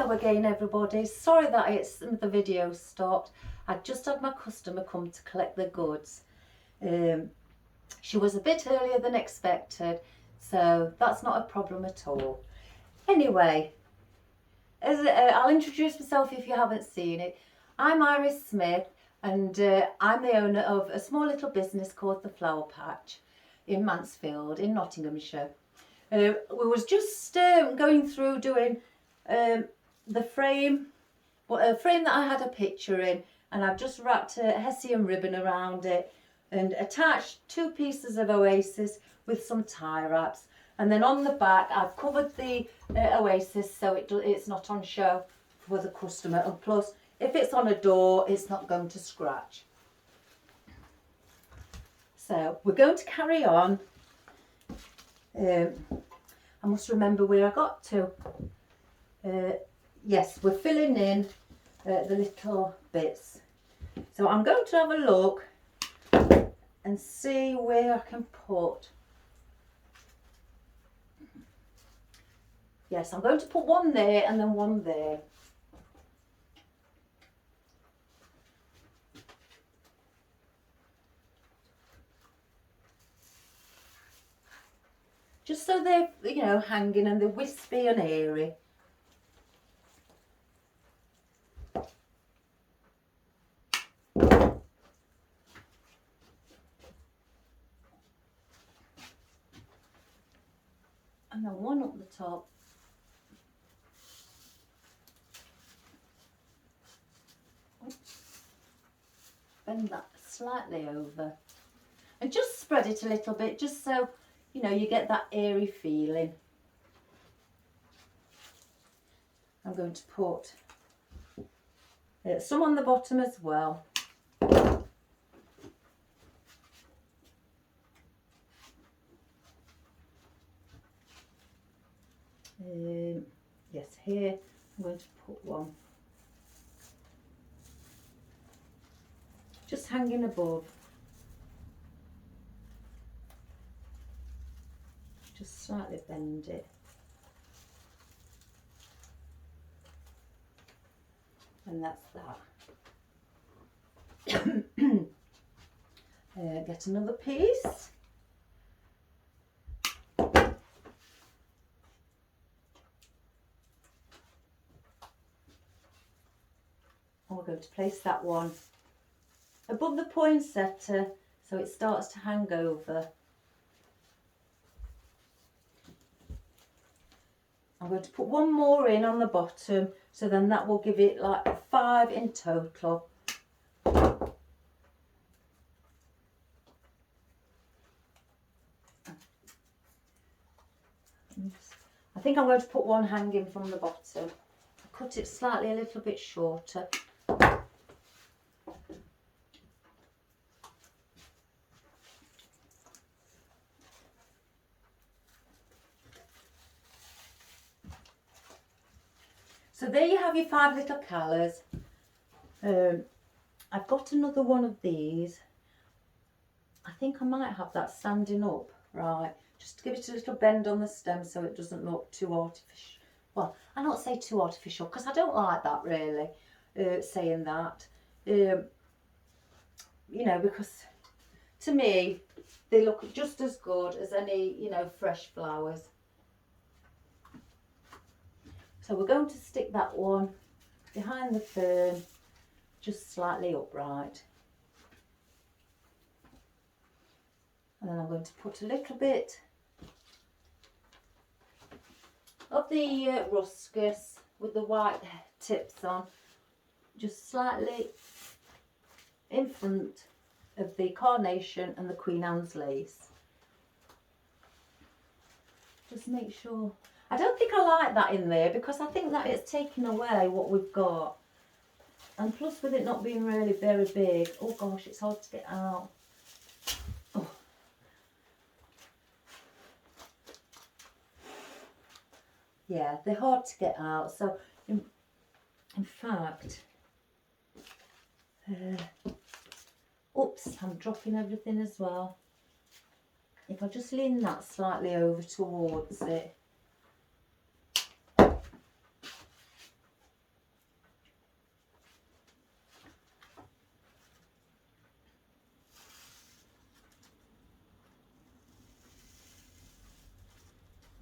Hello again everybody, sorry that the video stopped. I just had my customer come to collect the goods. She was a bit earlier than expected, so that's not a problem at all. Anyway, I'll introduce myself if you haven't seen it. I'm Iris Smith and I'm the owner of a small little business called The Flower Patch in Mansfield in Nottinghamshire. We was just going through doing the frame, a frame that I had a picture in, and I've just wrapped a hessian ribbon around it and attached 2 pieces of Oasis with some tie wraps, and then on the back I've covered the Oasis so it's not on show for the customer, and plus if it's on a door it's not going to scratch. So we're going to carry on. I must remember where I got to. Yes, we're filling in the little bits. So I'm going to have a look and see where I can put. Yes, I'm going to put one there and then one there. Just so they're, you know, hanging and they're wispy and airy. And then one up the top. Bend that slightly over. And just spread it a little bit, just so, you know, you get that airy feeling. I'm going to put some on the bottom as well. Yes, here I'm going to put one. Just hanging above. Just slightly bend it. And that's that. Get another piece. And we're going to place that one above the poinsettia so it starts to hang over. I'm going to put one more in on the bottom, so then that will give it like 5 in total. I think I'm going to put one hanging from the bottom. I cut it slightly a little bit shorter. So there you have your 5 little colours. I've got another one of these. I think I might have that standing up, right, just to give it a little bend on the stem so it doesn't look too artificial. Well, I don't say too artificial because I don't like that really, saying that. You know, because to me they look just as good as any, you know, fresh flowers. So we're going to stick that one behind the fern, just slightly upright. And then I'm going to put a little bit of the ruscus with the white tips on, just slightly in front of the carnation and the Queen Anne's lace. Just make sure. I don't think I like that in there because I think that it's taking away what we've got. And plus with it not being really very big, oh gosh, it's hard to get out. Oh. Yeah, they're hard to get out. So in fact, oops, I'm dropping everything as well. If I just lean that slightly over towards it.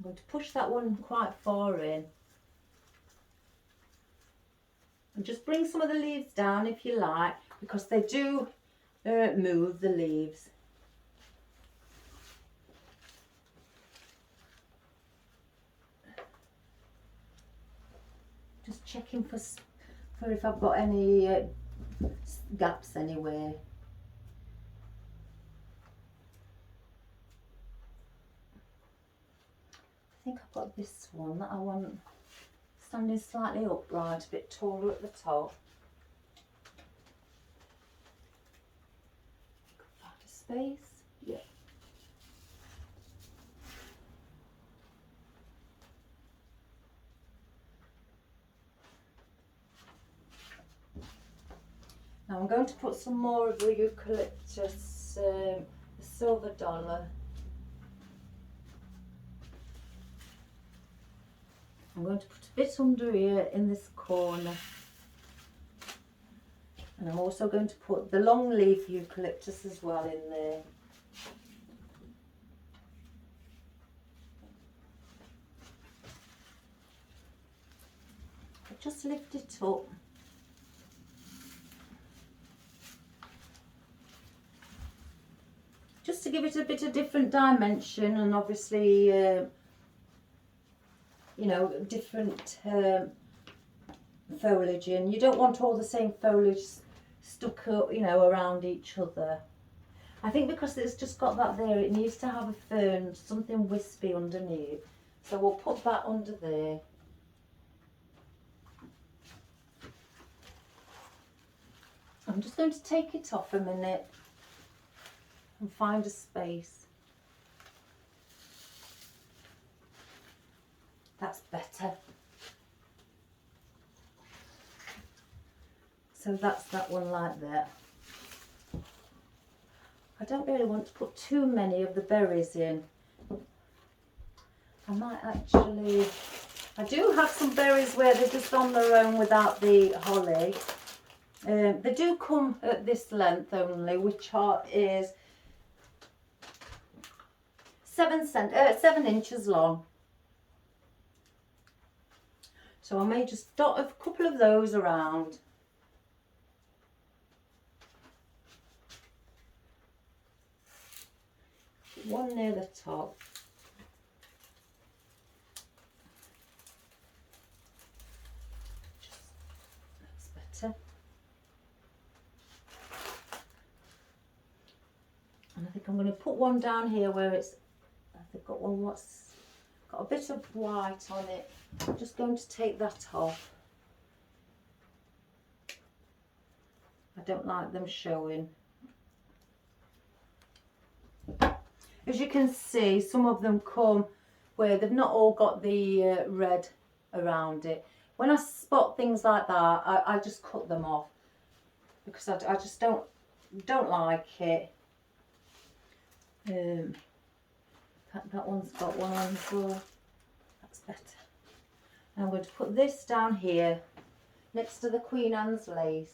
I'm going to push that one quite far in. And just bring some of the leaves down if you like, because they do move, the leaves. Just checking for if I've got any gaps anywhere. I think I've got this one that I want standing slightly upright, a bit taller at the top. Find a space. Yeah. Now I'm going to put some more of the eucalyptus, the silver dollar. I'm going to put a bit under here in this corner. And I'm also going to put the long leaf eucalyptus as well in there. I'll just lift it up. Just to give it a bit of different dimension, and obviously you know, different foliage in. You don't want all the same foliage stuck up, you know, around each other. I think because it's just got that there, it needs to have a fern, something wispy underneath. So we'll put that under there. I'm just going to take it off a minute and find a space. That's better. So that's that one like that. I don't really want to put too many of the berries in. I might actually, I do have some berries where they're just on their own without the holly. They do come at this length only, which is 7 inches long. So I may just dot a couple of those around. One near the top. That's better. And I think I'm going to put one down here where it's, I've got one what's got a bit of white on it. I'm just going to take that off. I don't like them showing. As you can see, some of them come where they've not all got the red around it. When I spot things like that, I just cut them off because I just don't like it. That one's got one on as well. That's better. I'm going to put this down here next to the Queen Anne's lace.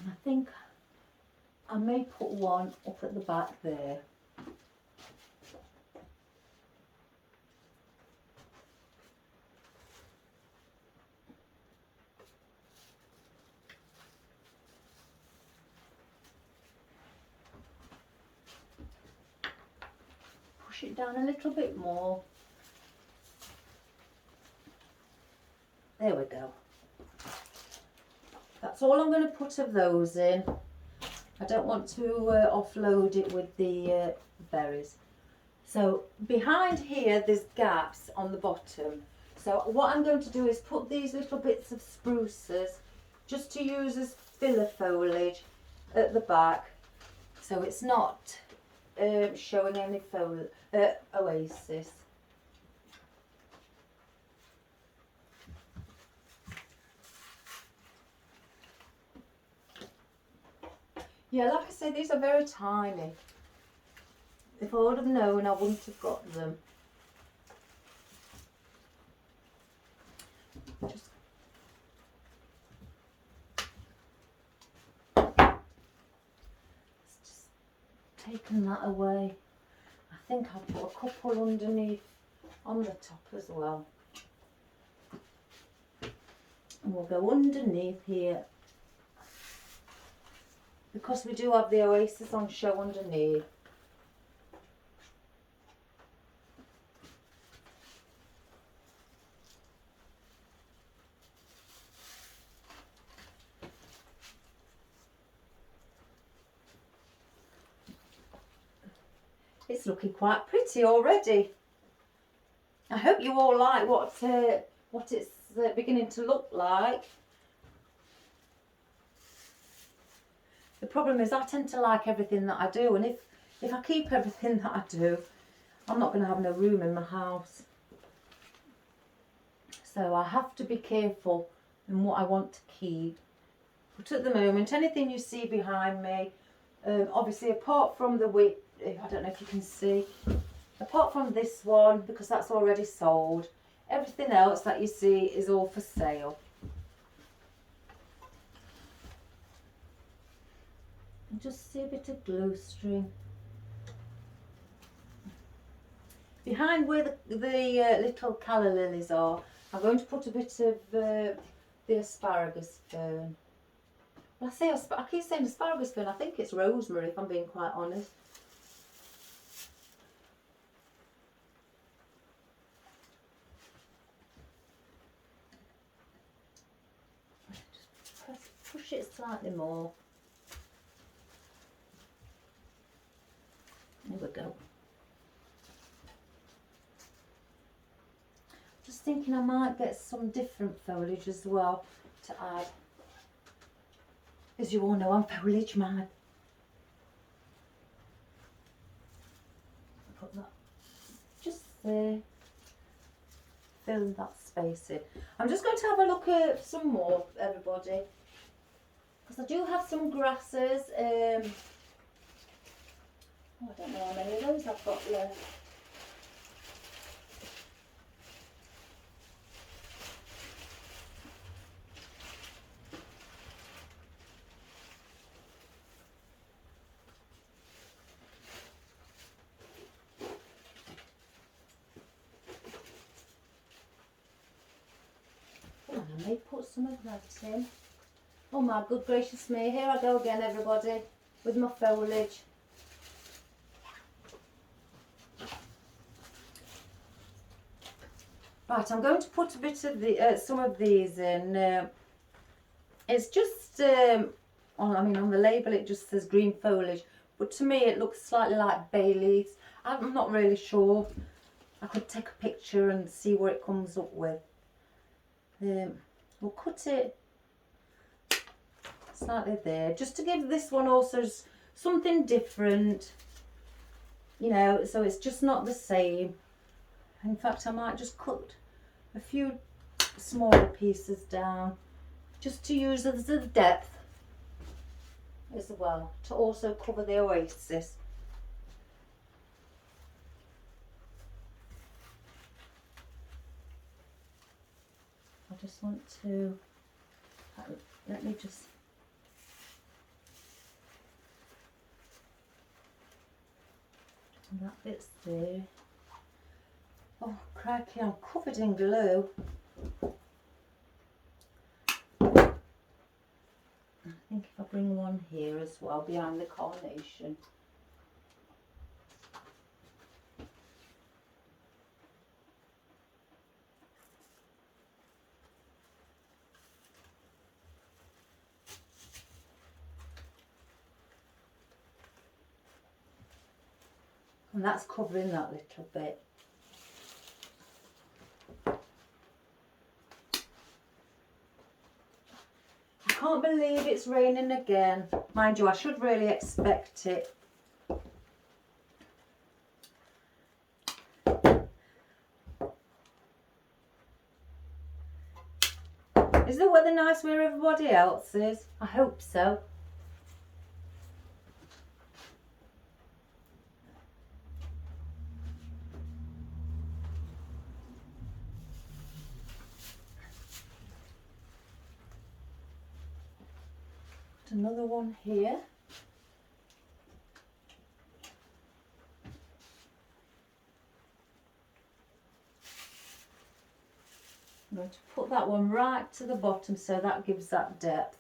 And I think I may put one up at the back there. Push it down a little bit more. There we go. That's all I'm going to put of those in. I don't want to offload it with the berries. So behind here there's gaps on the bottom. So what I'm going to do is put these little bits of spruces just to use as filler foliage at the back. So it's not showing any oasis. Yeah, like I say, these are very tiny. If I would have known, I wouldn't have got them. Just taken that away. I think I'll put a couple underneath on the top as well. And we'll go underneath here. Because we do have the Oasis on show underneath. It's looking quite pretty already. I hope you all like what it's beginning to look like. The problem is I tend to like everything that I do, and if I keep everything that I do, I'm not going to have no room in my house. So I have to be careful in what I want to keep. But at the moment, anything you see behind me, obviously apart from the width, I don't know if you can see, apart from this one, because that's already sold, everything else that you see is all for sale. And just see a bit of glue string. Behind where the little calla lilies are, I'm going to put a bit of the asparagus fern. Well, I keep saying asparagus fern, I think it's rosemary if I'm being quite honest. Just push it slightly more. There we go. Just thinking I might get some different foliage as well to add. As you all know, I'm foliage mad. Put that just there. Fill that space in. I'm just going to have a look at some more, everybody, because I do have some grasses. Oh, I don't know how many of those I've got left. Oh, I may put some of that in. Oh my good gracious me, here I go again, everybody, with my foliage. Right, I'm going to put a bit of some of these in. It's just, on the label it just says green foliage, but to me it looks slightly like bay leaves. I'm not really sure. I could take a picture and see what it comes up with. We'll cut it slightly there, just to give this one also something different, you know, so it's just not the same. In fact, I might just cut a few smaller pieces down just to use as the depth as well, to also cover the Oasis. I just want to, let me just, and that bit's there. Oh crikey, I'm covered in glue. I think if I bring one here as well, behind the carnation. And that's covering that little bit. I can't believe it's raining again. Mind you, I should really expect it. Is the weather nice where everybody else is? I hope so. Got another one here. I'm going to put that one right to the bottom so that gives that depth.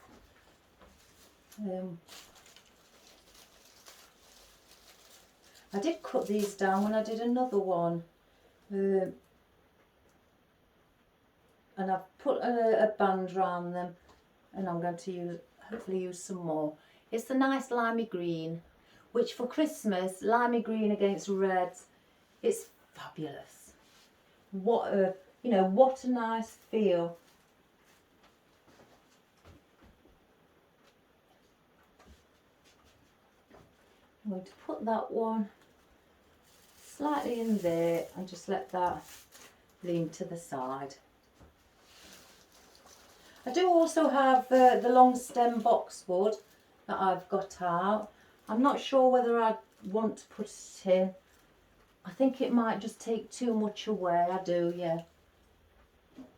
I did cut these down when I did another one, and I've put a band around them, and I'm going to hopefully use some more. It's the nice limey green, which for Christmas, limey green against reds, it's fabulous. What a, you know, what a nice feel. I'm going to put that one slightly in there and just let that lean to the side. I do also have the long stem boxwood that I've got out. I'm not sure whether I want to put it in. I think it might just take too much away. I do, yeah.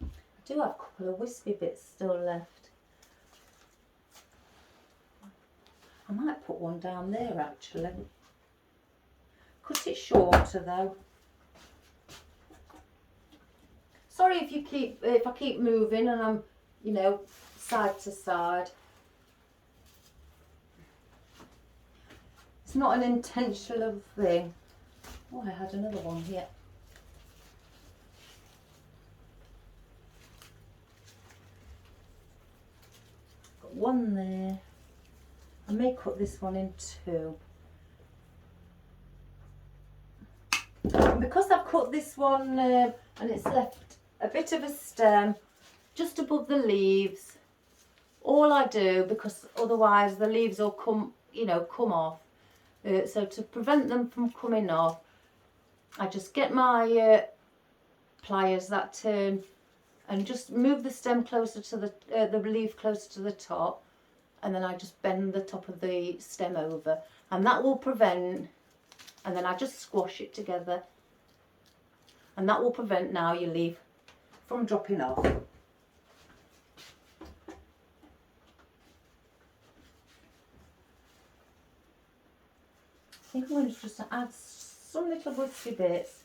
I do have a couple of wispy bits still left. I might put one down there actually. Cut it shorter though. Sorry if I keep moving and I'm, you know, side to side. It's not an intentional thing. Oh, I had another one here. Got one there. I may cut this one in two. And because I've cut this one and it's left a bit of a stem just above the leaves, all I do, because otherwise the leaves will come, you know, come off. So to prevent them from coming off, I just get my pliers that turn and just move the stem closer to the leaf closer to the top, and then I just bend the top of the stem over, and that will prevent, and then I just squash it together, and that will prevent now your leaf from dropping off. I think I'm going to just add some little wispy bits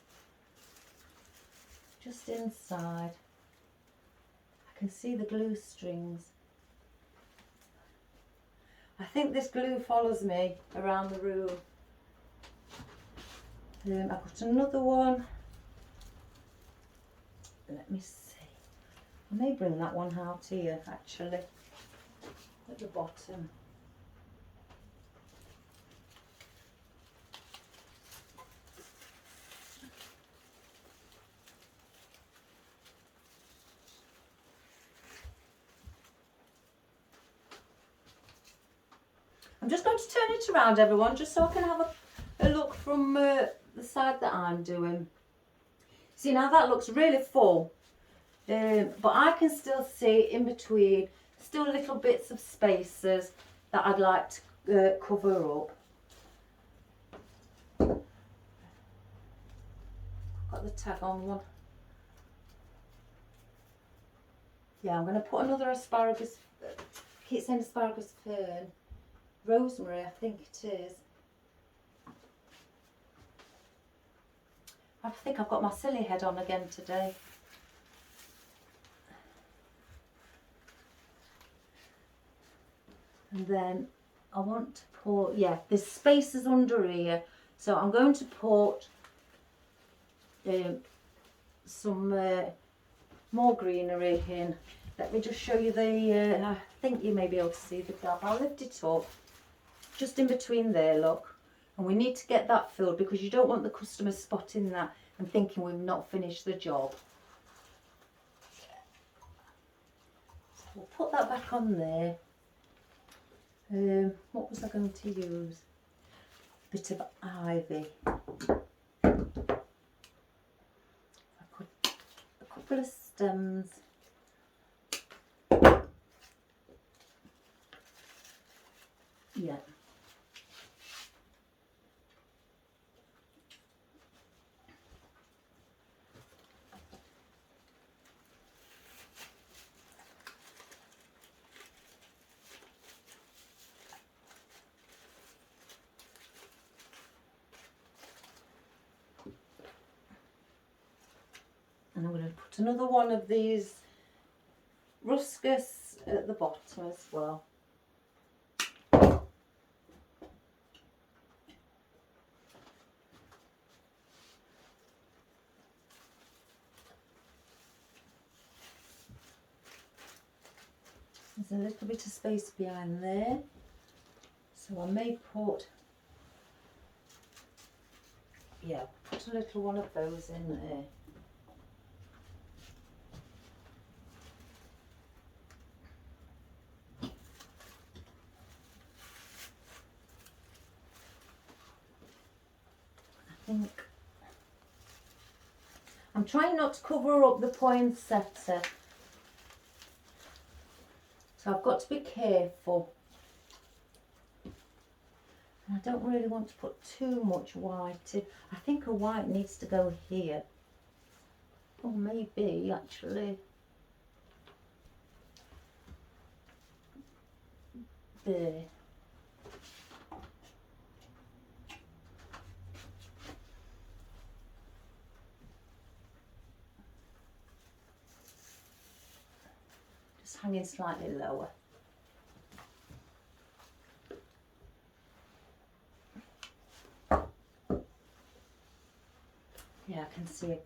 just inside. I can see the glue strings. I think this glue follows me around the room. I've got another one. Let me see. I may bring that one out here actually, at the bottom. I'm just going to turn it around, everyone, just so I can have a look from the side that I'm doing. See, now that looks really full, but I can still see in between still little bits of spaces that I'd like to cover up. Got the tag on one. Yeah, I'm going to put another asparagus, I keep saying asparagus fern. Rosemary, I think it is. I think I've got my silly head on again today. And then I want to put, yeah, there's spaces under here, so I'm going to put some more greenery in. Let me just show you the, I think you may be able to see the gap. I'll lift it up. Just in between there, look, and we need to get that filled because you don't want the customer spotting that and thinking we've not finished the job. So we'll put that back on there. What was I going to use? A bit of ivy. I put a couple of stems. Yeah. And I'm going to put another one of these ruscus at the bottom as well. There's a little bit of space behind there, so I may put, yeah, put a little one of those in there. I think I'm trying not to cover up the poinsettia, so I've got to be careful. And I don't really want to put too much white in. I think a white needs to go here. Or maybe actually there. Just hanging slightly lower. Yeah, I can see a gap.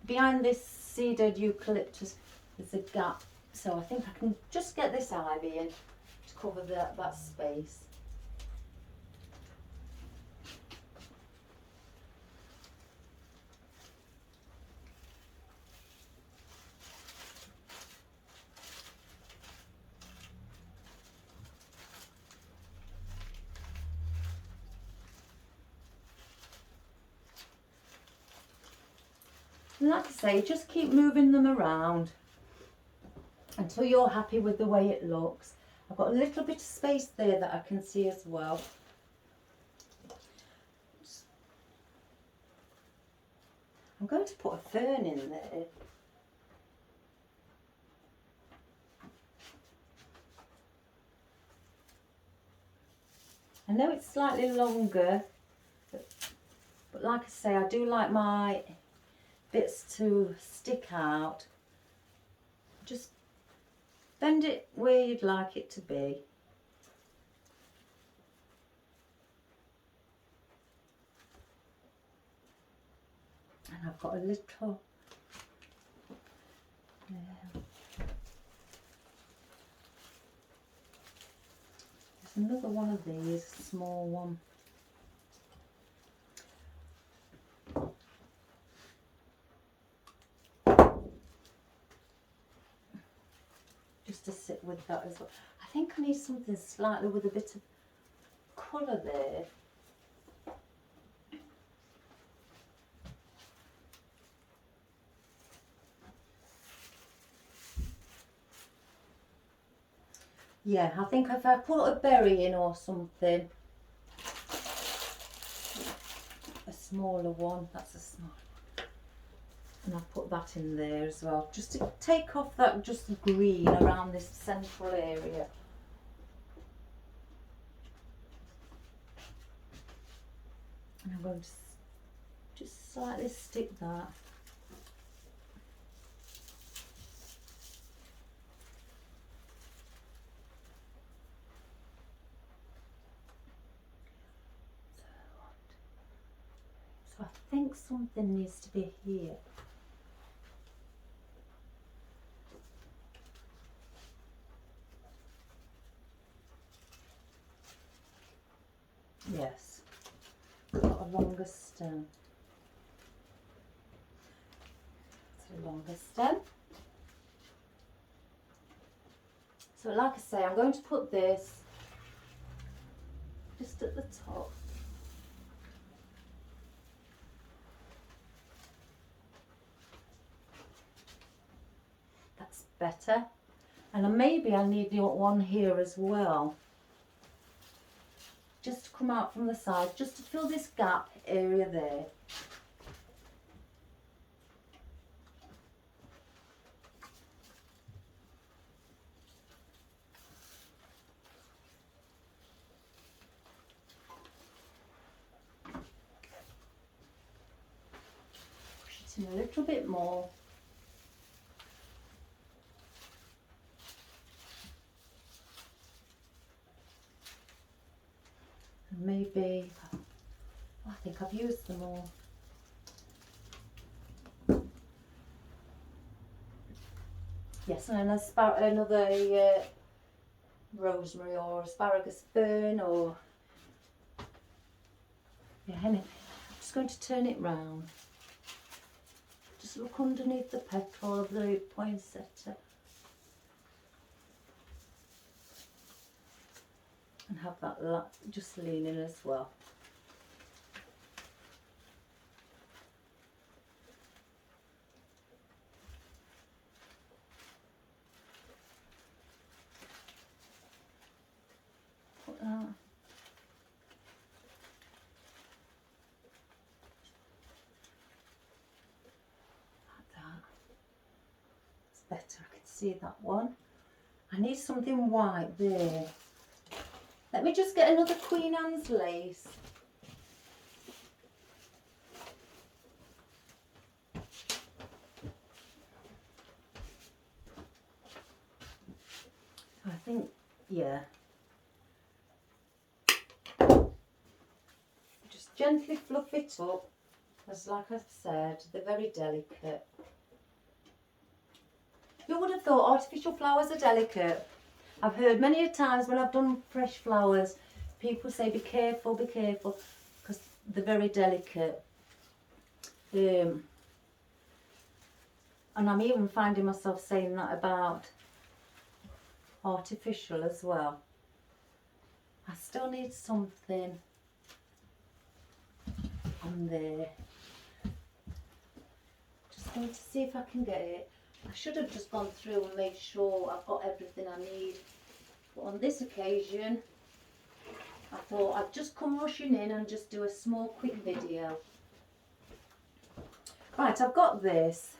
Behind this seeded eucalyptus there's a gap, so I think I can just get this ivy in to cover that space. And like I say, just keep moving them around until you're happy with the way it looks. I've got a little bit of space there that I can see as well. I'm going to put a fern in there. I know it's slightly longer, but like I say, I do like my bits to stick out. Just bend it where you'd like it to be. And I've got a little there's another one of these, a small one. Just to sit with that as well. I think I need something slightly with a bit of colour there. Yeah, I think if I put a berry in or something, a smaller one, that's a small one, and I'll put that in there as well, just to take off that just green around this central area. And I'm going to just slightly stick that. So I think something needs to be here. Yes, got a longer stem. It's a longer stem. So like I say, I'm going to put this just at the top. That's better. And maybe I need one here as well. Just to come out from the side, just to fill this gap area there. And a little bit more. And maybe, I think I've used them all. Yes, and another rosemary or asparagus fern or anything. I'm just going to turn it round. Just look underneath the petal of the poinsettia and have that just leaning as well. Put that. Better, I can see that one. I need something white there. Let me just get another Queen Anne's lace. I think, yeah. Just gently fluff it up, as like I said, they're very delicate. Who would have thought artificial flowers are delicate? I've heard many a times when I've done fresh flowers, people say be careful, because they're very delicate. And I'm even finding myself saying that about artificial as well. I still need something on there. Just going to see if I can get it. I should have just gone through and made sure I've got everything I need. But on this occasion, I thought I'd just come rushing in and just do a small quick video. Right, I've got this.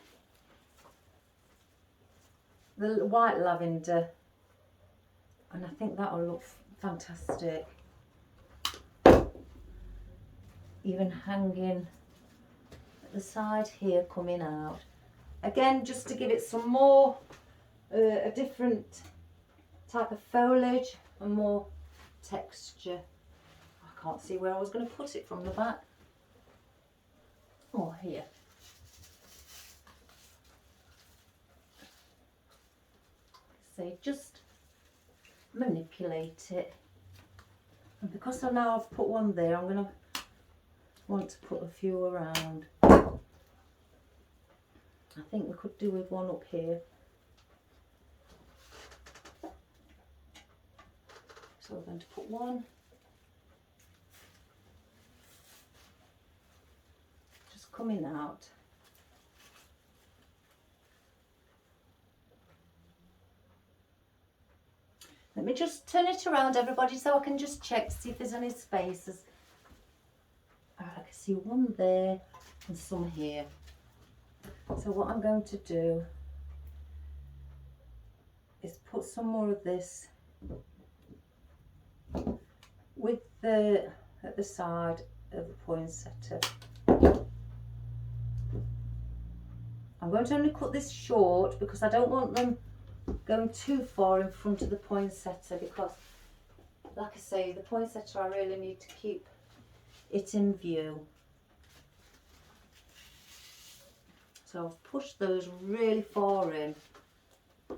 The white lavender. And I think that'll look fantastic. Even hanging at the side here, coming out. Again, just to give it some more, a different type of foliage and more texture. I can't see where I was going to put it from the back. Oh, here. So just manipulate it. And because I know I've put one there, I'm going to want to put a few around. I think we could do with one up here. So we're going to put one. Just coming out. Let me just turn it around, everybody, so I can just check to see if there's any spaces. I can see one there and some here. So what I'm going to do is put some more of this with at the side of the poinsettia. I'm going to only cut this short because I don't want them going too far in front of the poinsettia, because like I say, the poinsettia, I really need to keep it in view. So I've pushed those really far in. I'm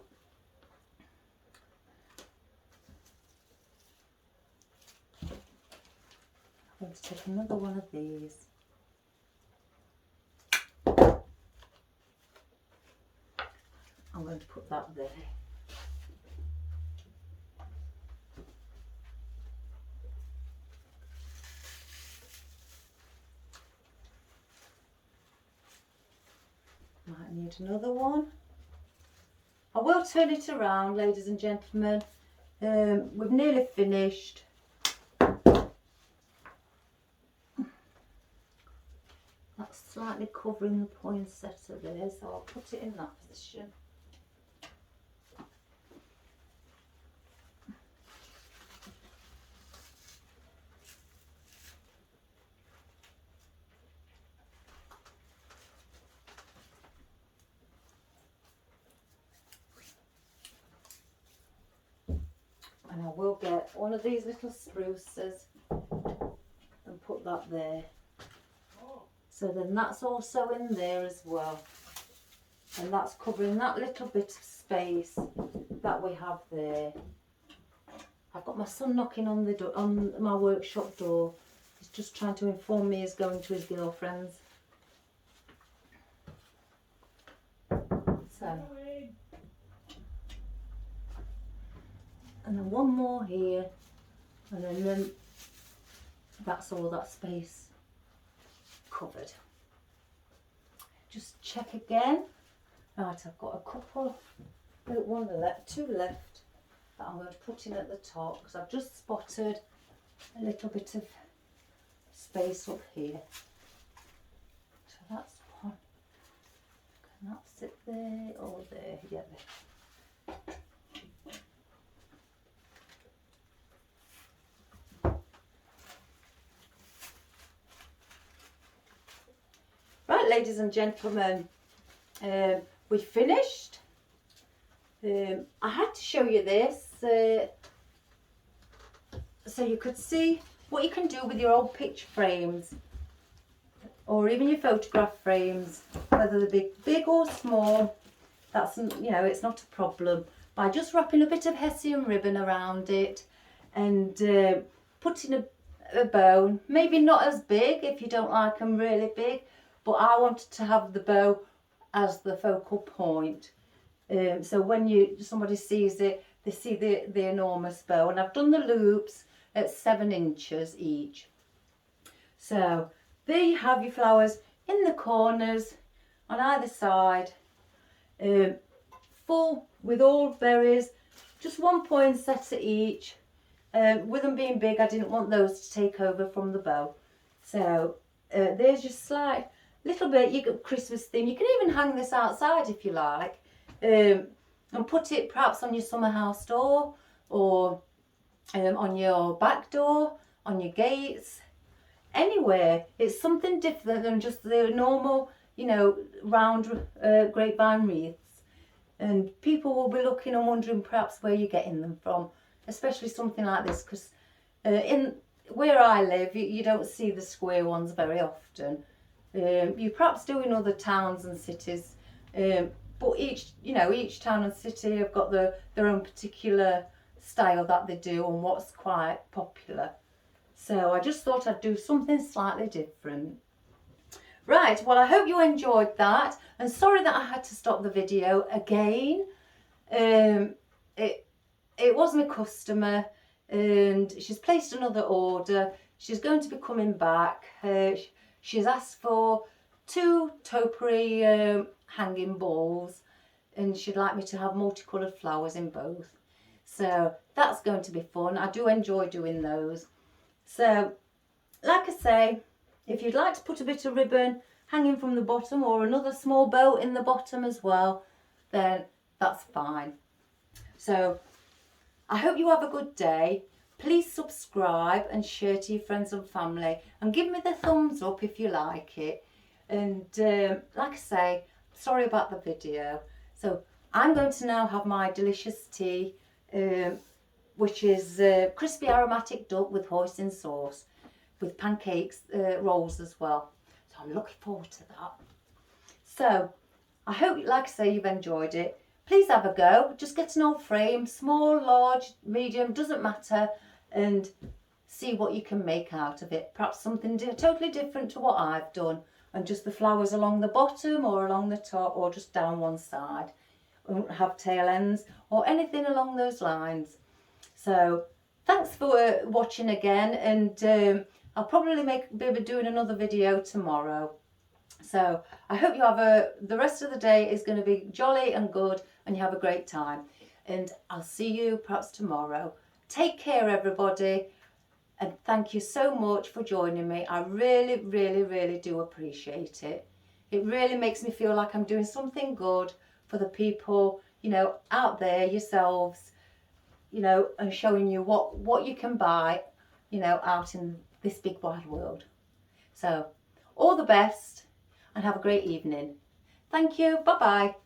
going to take another one of these. I'm going to put that there. Might need another one. I will turn it around, ladies and gentlemen. We've nearly finished. That's slightly covering the poinsettia there, so I'll put it in that position. And I will get one of these little spruces and put that there. So then that's also in there as well. And that's covering that little bit of space that we have there. I've got my son knocking on the door, on my workshop door. He's just trying to inform me he's going to his girlfriend's. So, and then one more here, and then that's all that space covered. Just check again. Right, I've got a couple, two left that I'm going to put in at the top because I've just spotted a little bit of space up here. So that's one. Can that sit there or there? Yeah, there. Right, ladies and gentlemen, we finished. I had to show you this so you could see what you can do with your old picture frames or even your photograph frames, whether they're big or small. That's, you know, it's not a problem. By just wrapping a bit of hessian ribbon around it and putting a bow, maybe not as big if you don't like them really big, but I wanted to have the bow as the focal point. So when somebody sees it, they see the enormous bow. And I've done the loops at 7 inches each. So there you have your flowers in the corners on either side, full with all berries, just one poinsettia each. With them being big, I didn't want those to take over from the bow. So there's your slight little bit, you got Christmas theme. You can even hang this outside if you like, and put it perhaps on your summer house door or on your back door, on your gates, anywhere. It's something different than just the normal, you know, round grapevine wreaths. And people will be looking and wondering perhaps where you're getting them from, especially something like this, because in where I live, you don't see the square ones very often. You perhaps do in other towns and cities, but each town and city have got their own particular style that they do and what's quite popular. So I just thought I'd do something slightly different. Right, well, I hope you enjoyed that, and sorry that I had to stop the video again. It was my customer and she's placed another order. She's going to be coming back. She's asked for 2 topiary hanging balls, and she'd like me to have multicoloured flowers in both. So that's going to be fun. I do enjoy doing those. So, like I say, if you'd like to put a bit of ribbon hanging from the bottom or another small bow in the bottom as well, then that's fine. So, I hope you have a good day. Please subscribe and share to your friends and family, and give me the thumbs up if you like it. And like I say, sorry about the video. So I'm going to now have my delicious tea, which is crispy aromatic duck with hoisin sauce, with pancakes, rolls as well. So I'm looking forward to that. So I hope, like I say, you've enjoyed it. Please have a go. Just get an old frame, small, large, medium, doesn't matter, and see what you can make out of it. Perhaps something totally different to what I've done, and just the flowers along the bottom or along the top or just down one side. Won't have tail ends or anything along those lines. So thanks for watching again, and I'll probably be doing another video tomorrow. So I hope you have the rest of the day is going to be jolly and good, and you have a great time. And I'll see you perhaps tomorrow. Take care, everybody, and thank you so much for joining me. I really, really, really do appreciate it. It really makes me feel like I'm doing something good for the people, you know, out there, yourselves, you know, and showing you what you can buy, you know, out in this big wide world. So all the best, and have a great evening. Thank you. Bye bye.